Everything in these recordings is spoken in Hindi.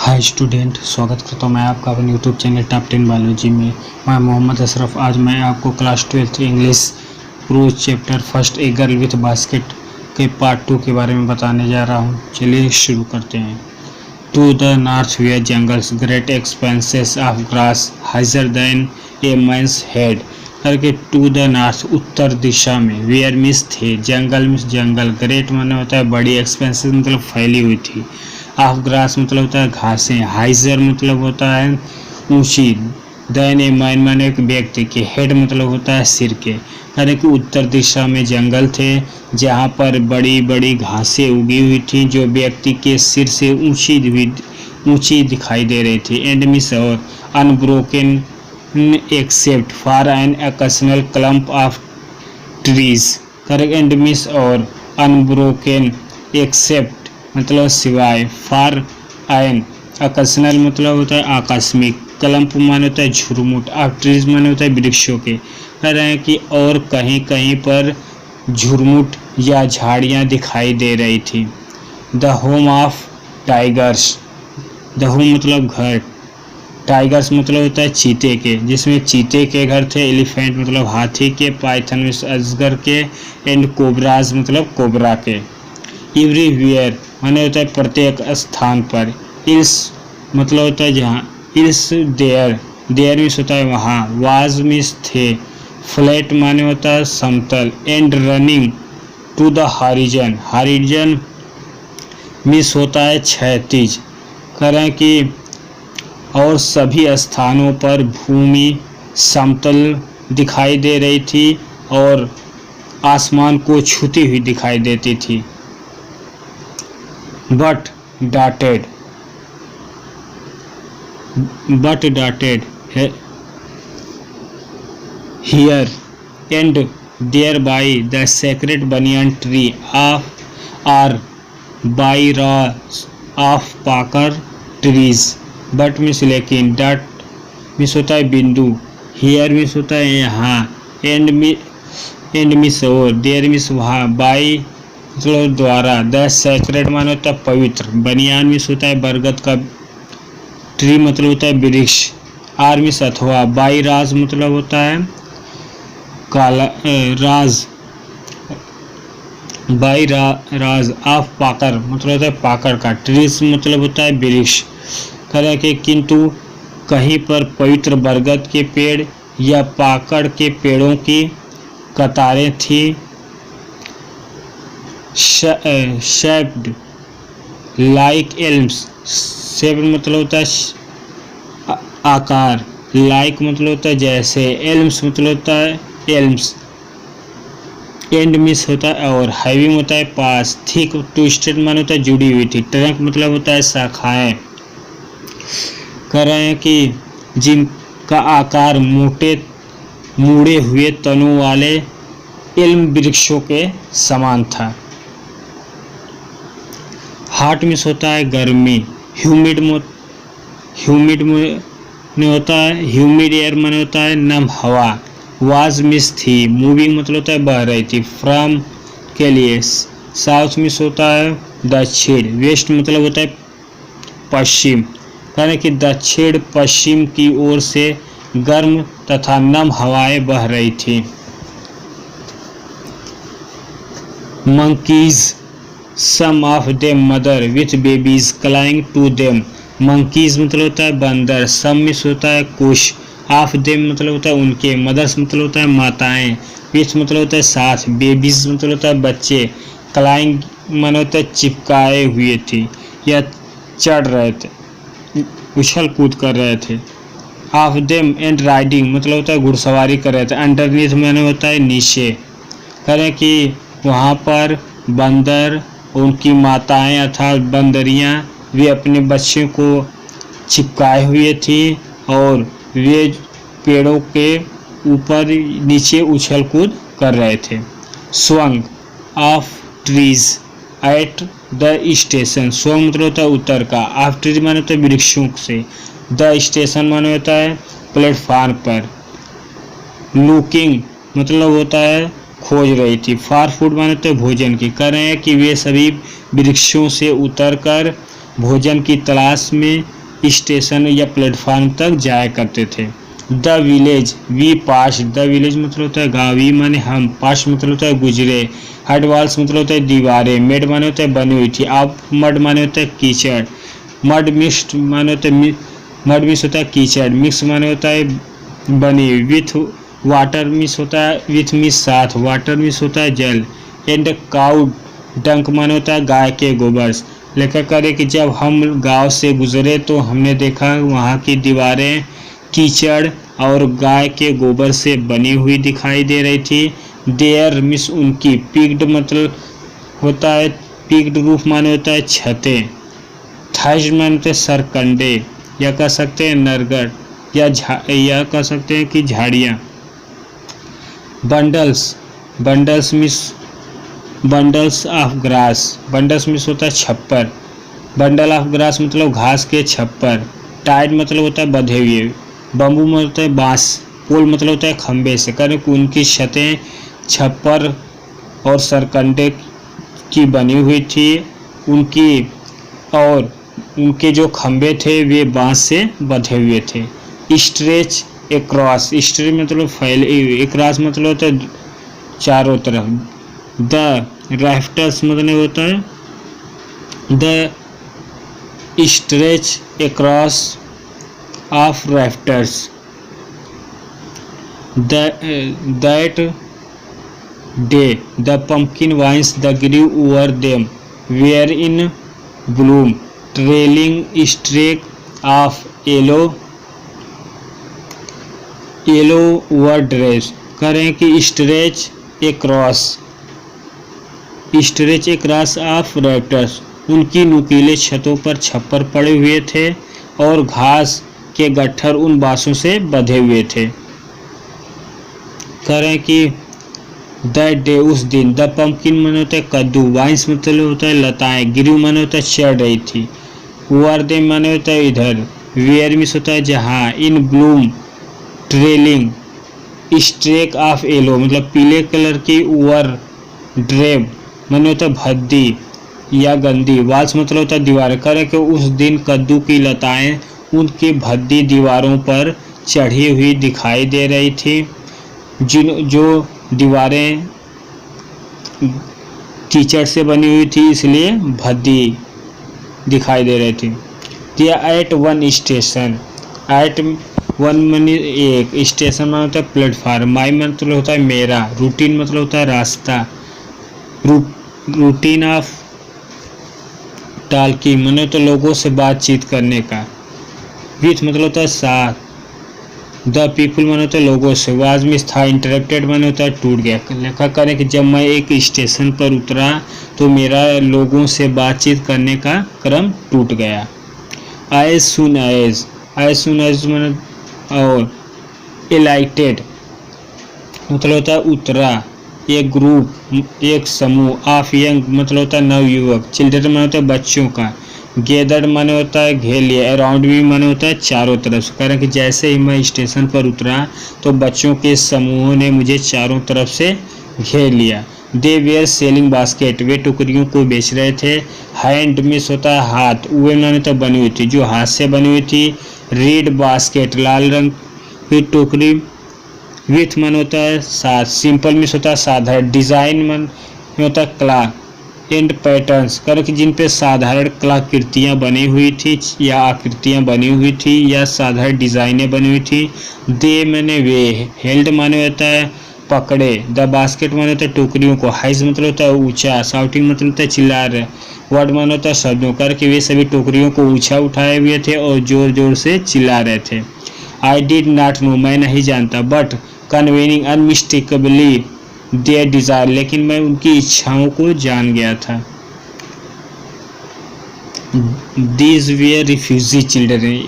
हाय स्टूडेंट, स्वागत करता हूँ मैं आपका अपने यूट्यूब चैनल टॉप 10 बायोलॉजी में। मैं मोहम्मद अशरफ। आज मैं आपको class 12th English pros chapter first a girl with basket के पार्ट 2 के बारे में बताने जा रहा हूँ। चलिए शुरू करते हैं। To the north were jungles great expanses of grass higher than a man's head करके टू द नॉर्थ उत्तर दिशा में, वेयर मिस थे, जंगल मिस जंगल, ग्रेट माने होता है बड़ी, एक्सपेंसेस मतलब फैली हुई थी, ऑफ ग्रास मतलब होता है घासें, हाइजर मतलब होता है ऊंची, देन ए मैन माने एक व्यक्ति के, हेड मतलब होता है सिर के। यानी कि उत्तर दिशा में जंगल थे जहाँ पर बड़ी बड़ी घासें उगी हुई थी जो व्यक्ति के सिर से ऊंची दिखाई दे रही थी। एंड मिस और unbroken except for an occasional clump of trees. Correct. And miles और अनब्रोकन एक्सेप्ट मतलब सिवाय, फॉर एन ऑकेशनल मतलब होता है आकस्मिक, क्लम्प माने होता है झुरमुट, ऑफ ट्रीज माने होता है वृक्षों के। कह रहे हैं कि और कहीं कहीं पर झुरमुट या झाड़ियाँ दिखाई दे रही थी। The home of tigers, the home मतलब घर, टाइगर्स मतलब होता है चीते के, जिसमें चीते के घर थे, एलिफेंट मतलब हाथी के, पाइथन में अजगर के, एंड कोबराज मतलब कोबरा के। एवरीवेयर माने होता है प्रत्येक स्थान पर, इल्स मतलब होता है जहाँ, इल्स देयर, देयर मीन्स होता है वहाँ, वाज मीन्स थे, फ्लैट माने होता है समतल, and running to the horizon, horizon means होता है क्षैतिज। करें कि और सभी स्थानों पर भूमि समतल दिखाई दे रही थी और आसमान को छूती हुई दिखाई देती थी। but dotted here and there by the sacred banyan tree or by rows of पाकर trees। but मीन्स लेकिन, dot मीन्स होता है बिंदु, here मीन्स होता है यहाँ, and मीन्स और, there मीन्स वहाँ, by मतलब द्वारा, द सैक्रेड माने होता है पवित्र, बनियान मीन्स होता है बरगद का, ट्री मतलब होता है वृक्ष, आर मीन्स अथवा, बाई राज मतलब होता है काला राज, बाई राज ऑफ पाकर मतलब होता है पाकर का, ट्रीज मतलब होता है वृक्ष। करें कि किंतु कहीं पर पवित्र बरगद के पेड़ या पाकड़ के पेड़ों की कतारें थी। shaped like elms, shaped मतलब होता है आकार, like मतलब होता है जैसे, elms मतलब होता है elms, end मिस होता है और, having होता है पास, thick twisted माने होता है जुड़ी हुई थी, trunk मतलब होता है शाखाएं। कह रहे हैं कि जिनका आकार मोटे मुड़े हुए तनों वाले एल्म वृक्षों के समान था। हॉट मिस होता है गर्मी, ह्यूमिड में होता है, ह्यूमिड एयर माने होता है नम हवा, वाज मिस थी, मूविंग मतलब होता है बह रही थी, फ्रॉम के लिए, साउथ मिस होता है दक्षिण, वेस्ट मतलब होता है पश्चिम, यानी कि दक्षिण पश्चिम की ओर से गर्म तथा नम हवाएं बह रही थी। Monkeys some of them mother with babies clinging to them, monkeys मतलब होता है बंदर, सम मिस होता है कुछ, ऑफ देम मतलब होता है उनके, मदर्स मतलब होता है माताएं, विथ मतलब होता है साथ, बेबीज मतलब होता है बच्चे, क्लाइंग माने होता है चिपकाए हुए थी या चढ़ रहे थे, उछल कूद कर रहे थे। ऑफ देम एंड राइडिंग मतलब होता है घुड़सवारी कर रहे थे, अंडरनीथ माने होता है नीचे। करें कि वहाँ पर बंदर, उनकी माताएं अर्थात बंदरियां, वे अपने बच्चों को चिपकाए हुए थी और वे पेड़ों के ऊपर नीचे उछल कूद कर रहे थे। Swung of trees at the station, swung मतलब होता है उत्तर का, ऑफ ट्रीज माने होता है वृक्षों से, द स्टेशन माने होता है प्लेटफार्म पर, लुकिंग मतलब होता है खोज रही थी, फार फूड माने तो भोजन की। कह रहे हैं कि वे सभी वृक्षों से उतरकर भोजन की तलाश में स्टेशन या प्लेटफार्म तक जाया करते थे। The village we pass, the village मतलब होता है गाँव, वी माने हम, पास मतलब होता है गुजरे, हड वाल्स मतलब होता है दीवारें, मेड माने होता है बनी हुई थी, आप मड माने होता है कीचड़, मड मिक्स्ड माने होता है मड मिक्स होता है कीचड़, मिक्स माने होता है बनी, विथ वाटर मिक्स होता है, विथ मिक्स साथ, वाटर मिक्स होता है जल, एंड काउ डंक माने होता है गाय के गोबर। लेखक करे कि जब हम गांव से गुजरे तो हमने देखा वहाँ की दीवारें कीचड़ और गाय के गोबर से बनी हुई दिखाई दे रही थी। देयर मिस उनकी, पिग्ड मतलब होता है, पिग्ड रूफ माने होता है छतें, थाइज माने होते सरकंडे, या कह सकते हैं नरगढ़, या कह सकते हैं कि झाड़ियाँ। Bundles, bundles miss bundles of grass, bundles miss होता है छप्पर, बंडल ऑफ ग्रास मतलब घास के छप्पर, टाइड मतलब होता है बंधे हुए, बम्बू मतलब होता है बांस, पोल मतलब होता है खंबे से, कारण उनकी छतें छप्पर और सरकंडे की बनी हुई थी, उनकी और उनके जो खंबे थे वे बांस से बंधे हुए थे। स्ट्रेच एक्रॉस, स्ट्रेच मतलब फैले, एक्रॉस मतलब होता है चारों तरफ। द राफ्टर्स मतलब होता है the stretch across of rafters, that day the pumpkin vines that grew over them were in bloom, trailing streak of yellow were drapes। करें कि स्ट्रेच एक्रॉस ऑफ रैफ्टर्स, उनकी नुकीले छतों पर छप्पर पड़े हुए थे और घास के गट्ठर उन बांसों से बंधे हुए थे। करें कि दैट डे उस दिन, द पम्पकिन माने होता है कद्दू, वाइन्स मतलब होता है लताएं, गिरू माने होता है चढ़ रही थी, ओवर दे माने होता है इधर, वेयर मिस होता है जहाँ, in bloom trailing, streak of yellow मतलब पीले कलर की, ओवर ड्रेब माने होता है भद्दी या गंदी, वाल्स मतलब होता है दीवार। करें कि उस दिन कद्दू की लताएं उनकी भद्दी दीवारों पर चढ़ी हुई दिखाई दे रही थी, जो दीवारें कीचड़ से बनी हुई थी इसलिए भद्दी दिखाई दे रही थी। दिया at one station, at one money एक, स्टेशन मतलब होता है प्लेटफार्म, माई मतलब होता है मेरा, रूटीन मतलब होता है रास्ता, रूटीन ऑफ टॉकिंग माने तो लोगों से बातचीत करने का, विथ मतलब होता है साथ, द पीपल माने होता है लोगों से, वाज मिस था, इंटरप्टेड माने होता है टूट गया। लेखक करें कि जब मैं एक स्टेशन पर उतरा तो मेरा लोगों से बातचीत करने का क्रम टूट गया। एज सुन एज माने और एलाइटेड मतलब होता है उतरा, एक ग्रुप एक समूह, ऑफ यंग मतलब होता है नवयुवक, चिल्ड्रन माने होता है बच्चों का, गेदर्ड माने होता है घेर लिया, अराउंड भी माने होता है चारों तरफ से। कारण कि जैसे ही मैं स्टेशन पर उतरा तो बच्चों के समूहों ने मुझे चारों तरफ से घेर लिया। दे वेयर सेलिंग बास्केट, वे टोकरियों को बेच रहे थे। हैंड मिस होता है हाथ, वे माने तो बनी हुई थी जो हाथ से बनी हुई थी। रेड बास्केट लाल रंग की टोकरी, विथ मन होता है साथ, सिंपल मिस होता है साधारण, डिजाइन मन होता है कला, एंड पैटर्न्स कर जिन पे साधारण कलाकृतियाँ बनी हुई थी या आकृतियाँ बनी हुई थी या साधारण डिजाइनें बनी हुई थी। दे मैंने वे, हेल्ड माने होता है पकड़े, द बास्केट माने होता है टोकरियों को, हाइज मतलब होता है ऊंचा, शाउटिंग मतलब होता है चिल्ला रहे, वर्ड माने होता है शब्दों, करके वे सभी टोकरियों को ऊंचा उठाए हुए थे और जोर जोर से चिल्ला रहे थे। आई डिड नॉट नो, मैं नहीं जानता, बट कन्वेनिंग अनमिस्टेकेबली देयर डिजायर, लेकिन मैं उनकी इच्छाओं को जान गया था। दीज वेयर रिफ्यूजी चिल्ड्रन,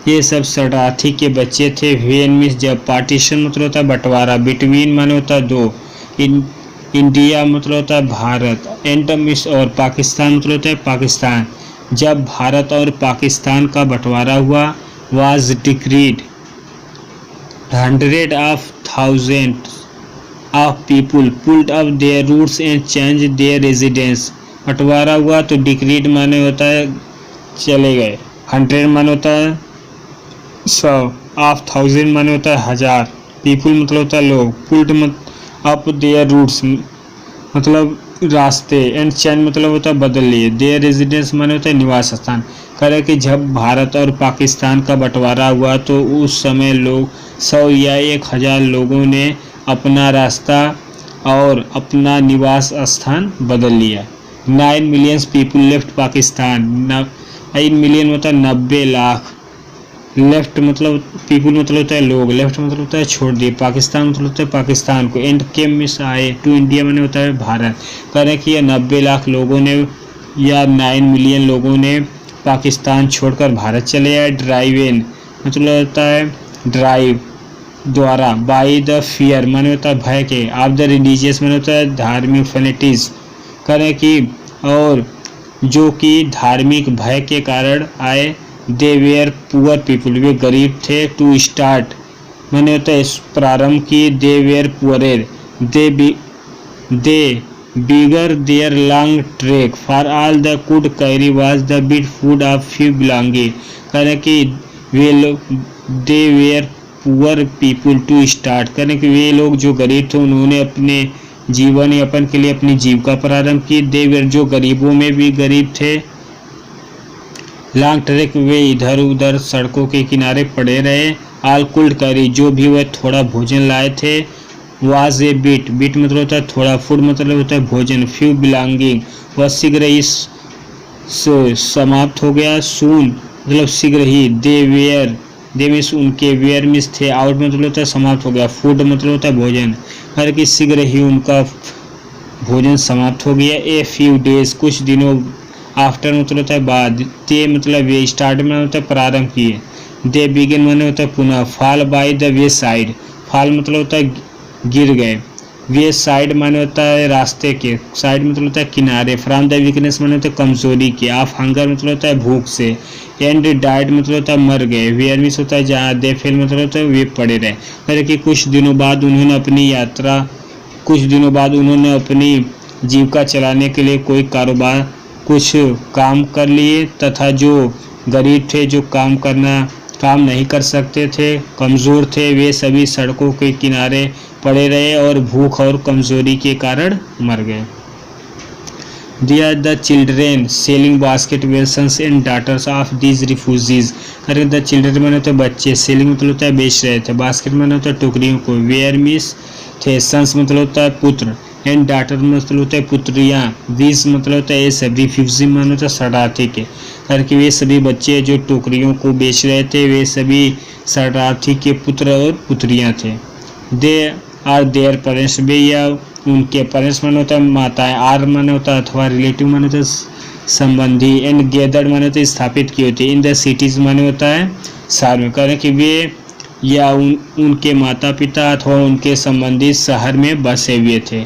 ये सब शरणार्थी के बच्चे थे। वेन मीन्स जब, पार्टीशन मतलब होता है बंटवारा, बिटवीन माने होता है दो, इंडिया मतलब होता है भारत, एंड मीन्स और पाकिस्तान मतलब होता है पाकिस्तान, जब भारत और पाकिस्तान का बंटवारा हुआ। Was decreed, 100 of thousands of people pulled up their roots and changed their residence। बंटवारा हुआ तो डिक्रीड माने होता है चले गए। 100 माने होता है 100, ऑफ 1000 माने होता है 1000, पीपुल मतलब होता है लोग, पुल्ड अप देयर रूट्स मतलब रास्ते, एंड चेंज मतलब होता है बदल लिए, देयर रेजिडेंस माने होता है निवास स्थान। कह रहे कि जब भारत और पाकिस्तान का बंटवारा हुआ तो उस समय लोग 100 या 1000 लोगों ने अपना रास्ता और अपना निवास स्थान बदल लिया। 9 million people left Pakistan, 9 million मतलब 90 लाख, लेफ्ट मतलब पीपुल मतलब होता है लोग, लेफ्ट मतलब होता है छोड़ दिए, पाकिस्तान मतलब होता है पाकिस्तान को, एंड केम मिस आए टू इंडिया मैंने होता है भारत। कह रहे कि ये 90 लाख लोगों ने या 9 मिलियन लोगों ने पाकिस्तान छोड़कर भारत चले आए। ड्राइव इन मतलब होता है ड्राइव द्वारा, बाई द फियर माने होता है भय के, ऑफ द रिलीजियस माने होता है धार्मिक फैनेटिज्म। कह रहे कि और जो कि धार्मिक भय के कारण आए। दे वेयर पुअर पीपुल, वे गरीब थे। टू स्टार्ट माने होता है प्रारंभ की, they were poorer, they began their long trek for all the could carry was the bit food of few belonging. करें कि वे लोग they were poor people to start, करें कि वे लोग जो गरीब थे उन्होंने अपने जीवन यापन के लिए अपनी जीविका प्रारंभ की। दे वेयर जो गरीबों में भी गरीब थे। लॉन्ग ट्रैक वे इधर उधर सड़कों के किनारे पड़े रहे। ऑल कुड कैरी जो भी वह थोड़ा भोजन लाए थे। वाज ए बिट, बिट मतलब होता है थोड़ा, फूड मतलब होता है भोजन, फ्यू बिलोंगिंग वह शीघ्र ही समाप्त हो गया। सून मतलब शीघ्र ही। दे वेयर, दे मीन्स उनके, वेयर मीन्स थे, आउट मतलब होता है समाप्त हो गया, फूड मतलब होता है भोजन, हर कि शीघ्र ही उनका भोजन समाप्त हो गया। ए फ्यू डेज कुछ दिनों, आफ्टर मतलब होता है बाद, ते मतलब वे, स्टार्ट में होता है प्रारंभ किए। दे बिगिन माने होता है पुनः। Fall by the way side, fall मतलब होता है गिर गए। वे साइड माने होता है रास्ते के, साइड मतलब होता है किनारे। फ्रॉम द वीकनेस माने होता है कमजोरी के। ऑफ हंगर मतलब होता है भूख से। एंड डाइट मतलब होता है मर गए। वेयर मीन्स होता है जहाँ। दे फेल मतलब होता है वे पड़े रहे। अरे कि कुछ दिनों बाद उन्होंने अपनी जीविका चलाने के लिए कोई कारोबार, कुछ काम कर लिए, तथा जो गरीब थे, जो काम नहीं कर सकते थे, कमज़ोर थे, वे सभी सड़कों के किनारे पड़े रहे और भूख और कमज़ोरी के कारण मर गए। They are the children selling basket were sons and daughters of these refugees। करें द चिल्ड्रेन माने होते बच्चे, सेलिंग मतलब होता है बेच रहे थे, बास्केट माने होता है टोकरियों को, वेयर मीन्स थे, सन्स मतलब होता है पुत्र, एंड डाटर मतलब होता है पुत्रियाँ, दिस मतलब होता है ये सब, रिफ्यूजी माने होता है शरणार्थी के, करके वे सभी बच्चे जो टोकरियों को बेच रहे थे वे सभी शरणार्थी के पुत्र और पुत्रियाँ थे। दे आर देयर पेरेंट्स, वे या उनके पेरेंट्स माने होता है माताएं, आर माने होता है अथवा रिलेटिव माने होता है संबंधी, एंड गैदर्ड माने होता है स्थापित की होती है। इन द सिटीज माने होता है शहर में, करें कि वे या उनके माता पिता अथवा उनके संबंधी शहर में बसे हुए थे।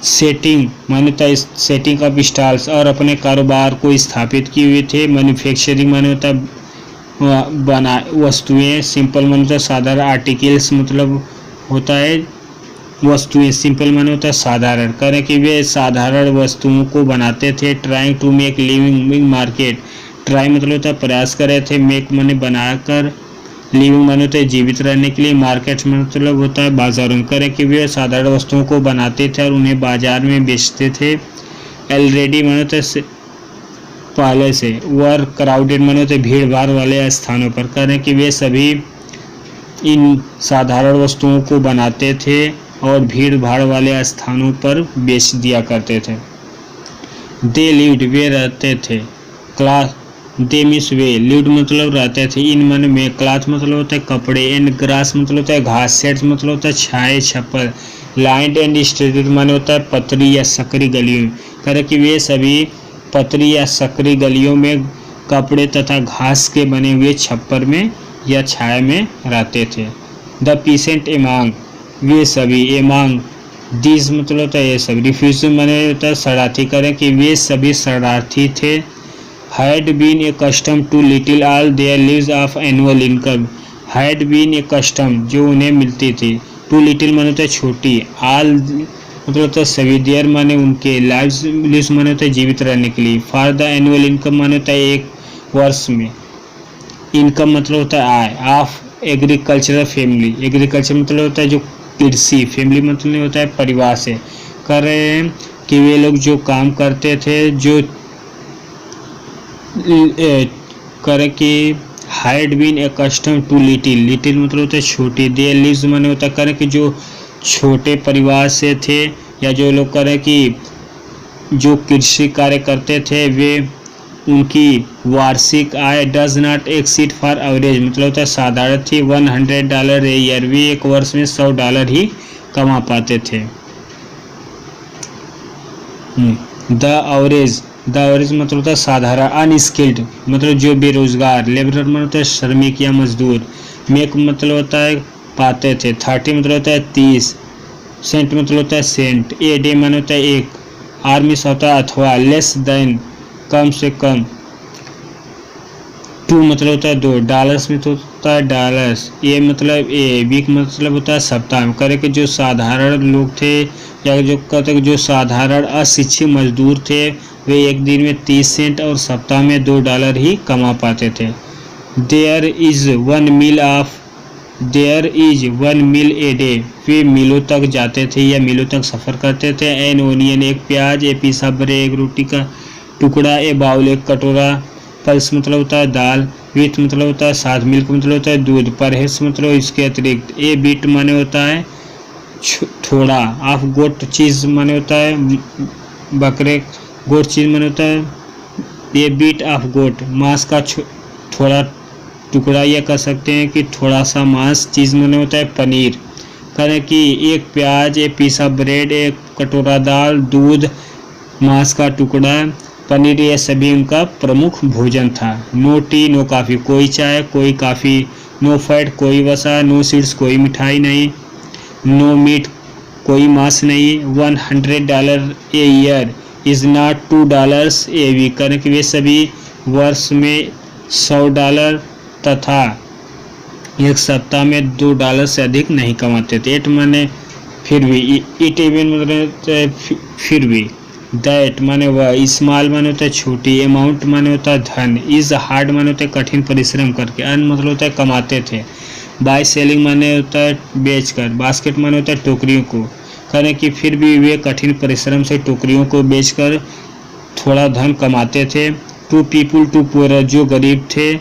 सेटिंग माने होता है सेटिंग ऑफ स्टॉल्स, और अपने कारोबार को स्थापित किए हुए थे। मैन्युफैक्चरिंग माने होता है बना वस्तुएं। सिंपल माने होता है साधारण। आर्टिकल्स मतलब होता है वस्तुएं। सिंपल माने होता है साधारण, करें कि वे साधारण वस्तुओं को बनाते थे। Trying to make living market, try मतलब होता है प्रयास कर रहे थे, मेक माने बनाकर, लिविंग माने होता है जीवित रहने के लिए, मार्केट मतलब होता है बाजारों में, करें कि वे साधारण वस्तुओं को बनाते थे और उन्हें बाजार में बेचते थे। ऑलरेडी माने होता है पहले से। वर क्राउडेड माने होते भीड़ भाड़ वाले स्थानों पर, करें कि वे सभी इन साधारण वस्तुओं को बनाते थे और भीड़ भाड़ वाले स्थानों पर बेच दिया करते थे। दे लिव्ड वे रहते थे। क्लास दे मीन्स वे, लिव्ड मतलब रहते थे। इन मन में, क्लॉथ मतलब होता है कपड़े, एंड ग्रास मतलब होता है घास, सेट्स मतलब होता है छाए छप्पर, लाइंड एंड स्ट्रीट माने होता है पतरी या सकरी गलियों। करे कि वे सभी पतरी या सकरी गलियों में कपड़े तथा घास के बने हुए छप्पर में या छाया में रहते थे। द पीसेंट एमांग, वे सभी, एमांग दीज मतलब होता है ये सब। रिफ्यूजी माने होता है शरणार्थी, करें कि वे सभी शरणार्थी थे। Had been a custom to little all their lives of annual income, had been a custom जो उन्हें मिलती थी, टू लिटिल माने होता है छोटी, ऑल मतलब होता है सभी, देयर माने उनके, लिव्स माने होता है जीवित रहने के लिए, फॉर द एनुअल इनकम माने होता है एक वर्ष में। इनकम मतलब होता है आय ऑफ एग्रीकल्चरल फैमिली, एग्रीकल्चर मतलब होता है जो कृषि, फैमिली मतलब होता है परिवार से। कर रहे हैं कि वे लोग जो काम करते थे, जो करे कि had been accustomed to little, little मतलब होता है छोटी, दे लिव्स माने होता है करे कि जो छोटे परिवार से थे, या जो लोग करे कि जो कृषि कार्य करते थे, वे उनकी वार्षिक आय does not exceed for average मतलब होता है साधारण थी $100 ए ईयर, वे एक वर्ष में $100 ही कमा पाते थे। द एवरेज मतलब होता है साधारण, अनस्किल्ड मतलब जो बेरोजगार, लेबरर मतलब होता है श्रमिक या मजदूर, मेक मतलब होता है पाते थे, 30 मतलब होता है 30, सेंट मतलब होता है सेंट, ए डे माने होता है एक, आर्मिस होता है अथवा, लेस देन कम से कम, 2 मतलब होता है 2, डॉलर्स में तो होता है डॉलर्स, ए मतलब ए, वीक मतलब होता है सप्ताह में। करे कि जो साधारण लोग थे, या जो कहते जो साधारण अशिक्षित मजदूर थे, वे एक दिन में 30 सेंट और सप्ताह में $2 ही कमा पाते थे। There is one meal a day, वे मिलों तक जाते थे या मिलों तक सफ़र करते थे। एन ओनियन एक प्याज, ए पीसा ब्रेड एक रोटी का टुकड़ा, ए बाउल एक कटोरा, पल्स मतलब होता है दाल, विथ मतलब होता है साथ, मिल्क मतलब होता है दूध, परहेज मतलब इसके अतिरिक्त, ए बीट माने होता है थोड़ा, ऑफ गोट चीज़ माने होता है बकरे, गोट चीज़ माने होता है, ये बीट ऑफ गोट मांस का थोड़ा टुकड़ा, यह कह सकते हैं कि थोड़ा सा मांस, चीज़ माने होता है पनीर। करें कि एक प्याज, एक पीसा ब्रेड, एक कटोरा दाल, दूध, मांस का टुकड़ा, पनीर, ये सभी उनका प्रमुख भोजन था। नो टी नो कॉफ़ी, कोई चाय कोई कॉफ़ी, नो फैट कोई वसा, नो स्वीट्स कोई मिठाई नहीं, नो मीट कोई मांस नहीं, $100 a year is not $2 a week, करें कि वे सभी वर्ष में $100 तथा एक सप्ताह में $2 से अधिक नहीं कमाते थे। एट माने फिर भी, इट इवन मतलब फिर भी, दैट माने वह, स्मॉल माने होता है छोटी, अमाउंट माने होता है धन, इज हार्ड माने होता है कठिन परिश्रम करके, अन मतलब होता है कमाते थे, बाय सेलिंग माने होता है बेचकर, बास्केट माने होता है टोकरियों को, करें कि फिर भी वे कठिन परिश्रम से टोकरियों को बेचकर थोड़ा धन कमाते थे। टू पीपुल टू पुअर, जो गरीब थे,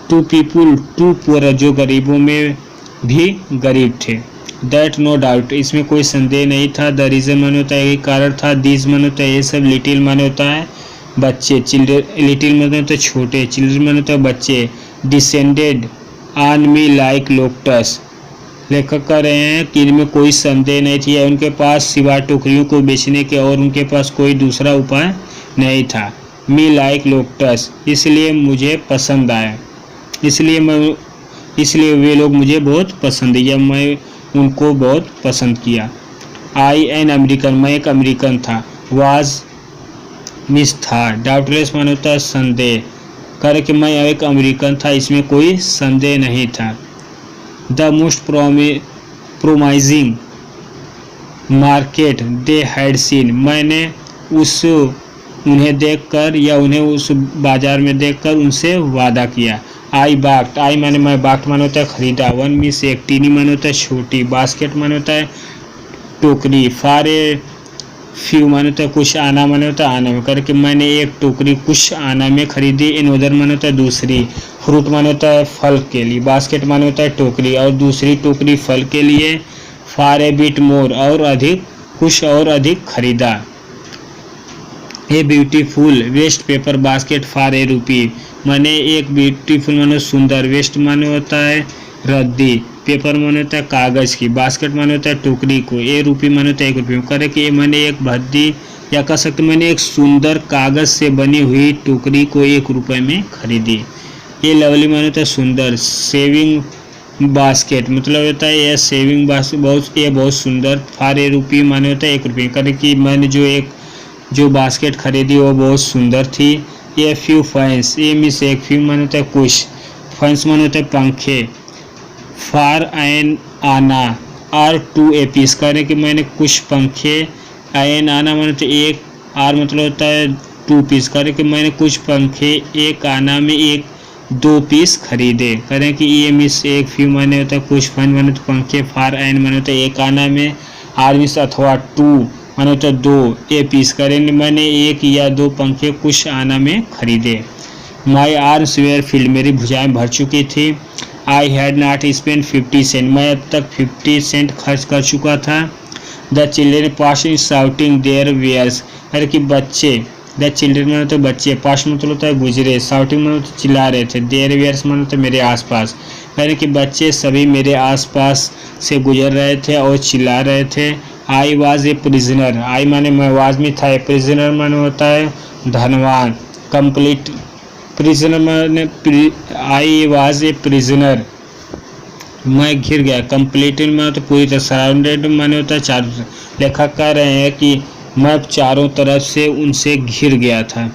टू पीपुल टू पुअर, जो गरीबों में भी गरीब थे। दैट नो डाउट, इसमें कोई संदेह नहीं था। द रीज़न माने होता है कारण था, दिस माने होता है ये सब, लिटिल माने होता है बच्चे, चिल्ड्रन, लिटिल माने होता है छोटे, चिल्ड्रन माने होता है बच्चे, descended on me like lotus, लेखक कह रहे हैं कि इनमें कोई संदेह नहीं थी, उनके पास सिवाय टोकरियों को बेचने के और उनके पास कोई दूसरा उपाय नहीं था। मी लाइक लोटस, इसलिए मुझे पसंद आया, इसलिए वे लोग मुझे बहुत पसंद है, मैं उनको बहुत पसंद किया। आई एन अमेरिकन, मैं एक अमेरिकन था। वाज मिस था, डाउटलेस माने होता है संदेह, कर कि मैं एक अमेरिकन था, इसमें कोई संदेह नहीं था। The most promising market they had seen, मैंने उन्हें देखकर या उन्हें उस बाजार में देखकर उनसे वादा किया। आई बाक्ट, आई माने मैं, बाक्ट माने होता है खरीदा, वन मिस एक, टीनी माने होता है छोटी, बास्केट माने होता है टोकरी, फारे फ्यू माने होता है कुछ, आना माने होता है आना में, करके मैंने एक टोकरी कुछ आना में खरीदी। इन उधर माने होता है दूसरी, फ्रूट माने होता है फल के लिए, बास्केट माने होता है टोकरी और दूसरी टोकरी फल के लिए, फार ए बिट मोर और अधिक, कुछ और अधिक खरीदा। A beautiful waste paper basket for a rupee, माने एक ब्यूटीफुल माने सुंदर, वेस्ट माने होता है रद्दी, पेपर माने होता है कागज़ की, बास्केट माने होता है टोकरी को, ए रुपी माने होता है ₹1। करे कि मैंने एक भद्दी या कह सकते मैंने एक सुंदर कागज़ से बनी हुई टोकरी को ₹1 में खरीदी। ये लवली माने होता है सुंदर, सेविंग बास्केट मतलब होता है यह सेविंग बास्केट बहुत सुंदर, फॉर ए रुपी माने होता है ₹1। करे कि मैंने जो बास्केट खरीदी वो बहुत सुंदर थी। ये फ्यू फैंस, ये मिस एक, फ्यू माने होता है कुछ, फैंस माने होता है पंखे, फार एन आना आर 2 ए पीस, करें कि मैंने कुछ पंखे, एन आना माने होता है एक, आर मतलब होता है 2 पीस। करें कि मैंने कुछ पंखे एक आना में 2 पीस खरीदे। करें कि ए मीन्स एक, फ्यू माने होता है कुछ, फन माने तो पंखे, फार एंड माने होता है एक आना में, आर मीन्स अथवा, 2 माने होता है 2, ए पीस। करें मैंने 1 या 2 पंखे कुछ आना में खरीदे। माई आर्म्स वेयर फिल्ड, मेरी भुजाएं भर चुकी थी। I had not spend 50 cent, मैं अब तक 50 सेंट खर्च कर चुका था। The children pass in shouting their wares, अरे कि बच्चे, द चिल्ड्रेन में तो बच्चे, पास मतलब होता है गुजरे, शाउटिंग में तो चिल्ला रहे थे, देयर वेयर्स मतलब तो मेरे आसपास, यानी कि बच्चे सभी मेरे आसपास से गुजर रहे थे और चिल्ला रहे थे। आई वाज ए प्रिजनर, आई माने मैं वाज में था, प्रिजनर माने होता है धनवान, कंप्लीट, प्रिजनर माने आई वाज ए प्रिजनर, मैं घिर गया, कंप्लीटेड में तो पूरी तरह, सराउंडेड माने होता है चारों, लेखक कह रहे हैं कि मैं चारों तरफ से उनसे घिर गया था।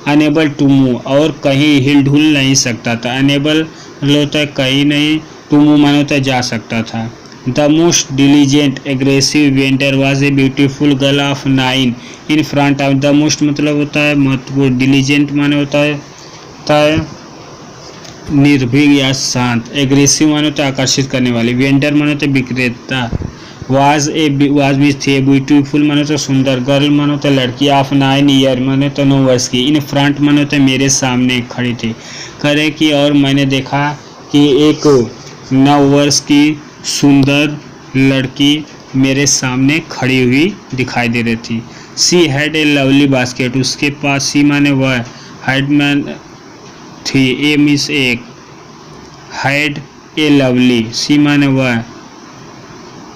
अनेबल टू मूव, और कहीं हिल डुल नहीं सकता था, अनेबल होता है कहीं नहीं, टू मूव माने होता है जा सकता था। The most diligent aggressive vendor was a beautiful girl of 9 in front of, the most मतलब होता है महत्वपूर्ण, डिलीजेंट माने होता है निर्भीक या शांत, एग्रेसिव माने होता है आकर्षित करने वाली, वेंडर माने होता है विक्रेता, वाज भी थे, ब्यूटीफुल माने होता है सुंदर, गर्ल माने होता है लड़की, ऑफ 9 ईयर माने होता है 9 वर्ष की, इन फ्रंट माने होता है मेरे सामने खड़ी थी। करे कि और मैंने देखा कि एक 9 वर्ष की सुंदर लड़की मेरे सामने खड़ी हुई दिखाई दे रही थी। She had a lovely basket, उसके पास, सी माने वह, हैड मैन थी, ए मीन्स एक, हैड ए लवली, सी माने वह,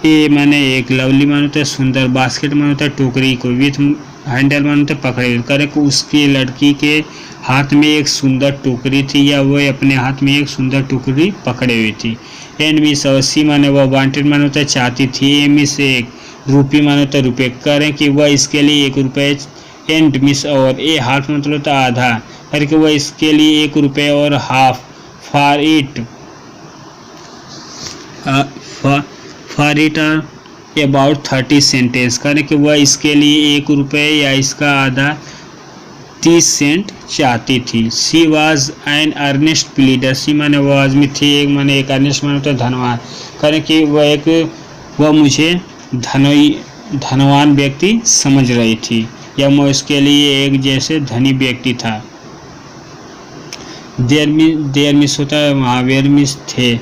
ए माने एक, लवली माने होता है सुंदर, बास्केट माने होता है टोकरी को, विथ हैंडल माने होता है पकड़े, करे कि उसकी लड़की के हाथ में एक सुंदर टोकरी थी या वह अपने हाथ में एक सुंदर टोकरी पकड़े हुई थी। एंड मिस, और सी माने वह, वांटेड माने होता है चाहती थी, ए मिस एक, रूपी माने होता है रुपये, करें कि वह इसके लिए 1 रुपये, एंड मिस और, ए हाफ मतलब होता है आधा, करके वह इसके लिए 1 रुपये और half, for it about 30 sentence, करें कि वह इसके लिए 1 रुपये या इसका आधा 30 सेंट चाहती थी। She was an earnest pleader, she माने वह आदमी थी, एक माने एक, अर्नेस्ट माने होता है धनवान, करें कि वह मुझे धनवान व्यक्ति समझ रही थी या मैं उसके लिए एक जैसे धनी व्यक्ति था। देयर मिस होता है वहाँ, वेयर मिस थे,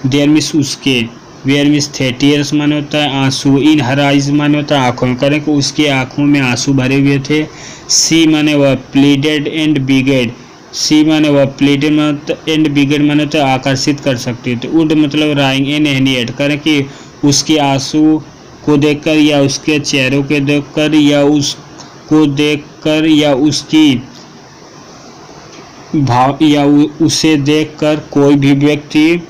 देयर मिस उसके, वेयर मिस थे, टीयर्स माने होता है आंसू, इन हर आइज माने होता है आँखों में, करें कि उसकी आँखों में आंसू भरे हुए थे। सी माने वह, प्लीडेड एंड बिगेड, सी माने वह, प्लीडेड एंड बिगेड माने होता है आकर्षित कर सकते थे। वुड मतलब राइंग एंड एनिएट, करें कि उसके आंसू को देखकर या उसके चेहरों के देखकर या उसको देखकर या उसकी भाव या उसे देखकर कोई भी व्यक्ति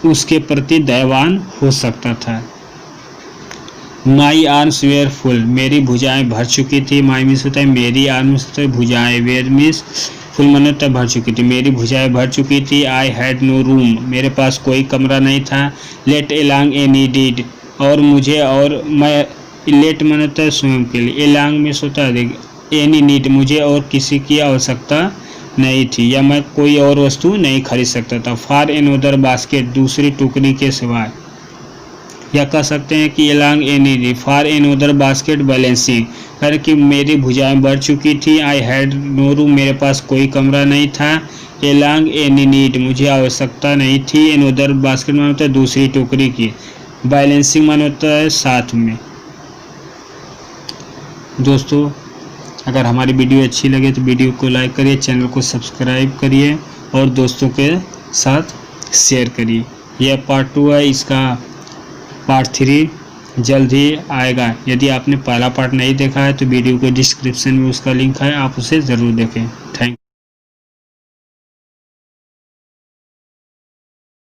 उसके प्रति दयावान हो सकता था। माई आर्म्स वेयर फुल, मेरी भुजाएं भर चुकी थी, माई मीन्स होता है मेरी, आर्म्स होता है भुजाएं, वेयर मीन्स फुल माने होता है भर चुकी थी, मेरी भुजाएं भर चुकी थी। आई हैड नो रूम, मेरे पास कोई कमरा नहीं था। लेट एलॉन्ग ए नीडेड, और मुझे, और मैं, लेट माने होता है स्वयं के लिए, एलॉन्ग मीन्स होता है एनी नीड, मुझे और किसी की आवश्यकता नहीं थी या मैं कोई और वस्तु नहीं खरीद सकता था। फॉर एनोदर बास्केट, दूसरी टुकड़ी के सिवाय, या कह सकते हैं कि along any need, for another basket balancing, करके मेरी भुजाएं बढ़ चुकी थी। आई हैड नो रूम, मेरे पास कोई कमरा नहीं था। एलॉन्ग एनी नीड, मुझे आवश्यकता नहीं थी। एनोदर बास्केट माने होता है दूसरी टोकरी की, बैलेंसिंग माने होता है साथ में। दोस्तों, अगर हमारी वीडियो अच्छी लगे तो वीडियो को लाइक करिए, चैनल को सब्सक्राइब करिए और दोस्तों के साथ शेयर करिए। यह पार्ट 2 है, इसका पार्ट 3 जल्द ही आएगा। यदि आपने पहला पार्ट नहीं देखा है तो वीडियो के डिस्क्रिप्शन में उसका लिंक है, आप उसे ज़रूर देखें। थैंक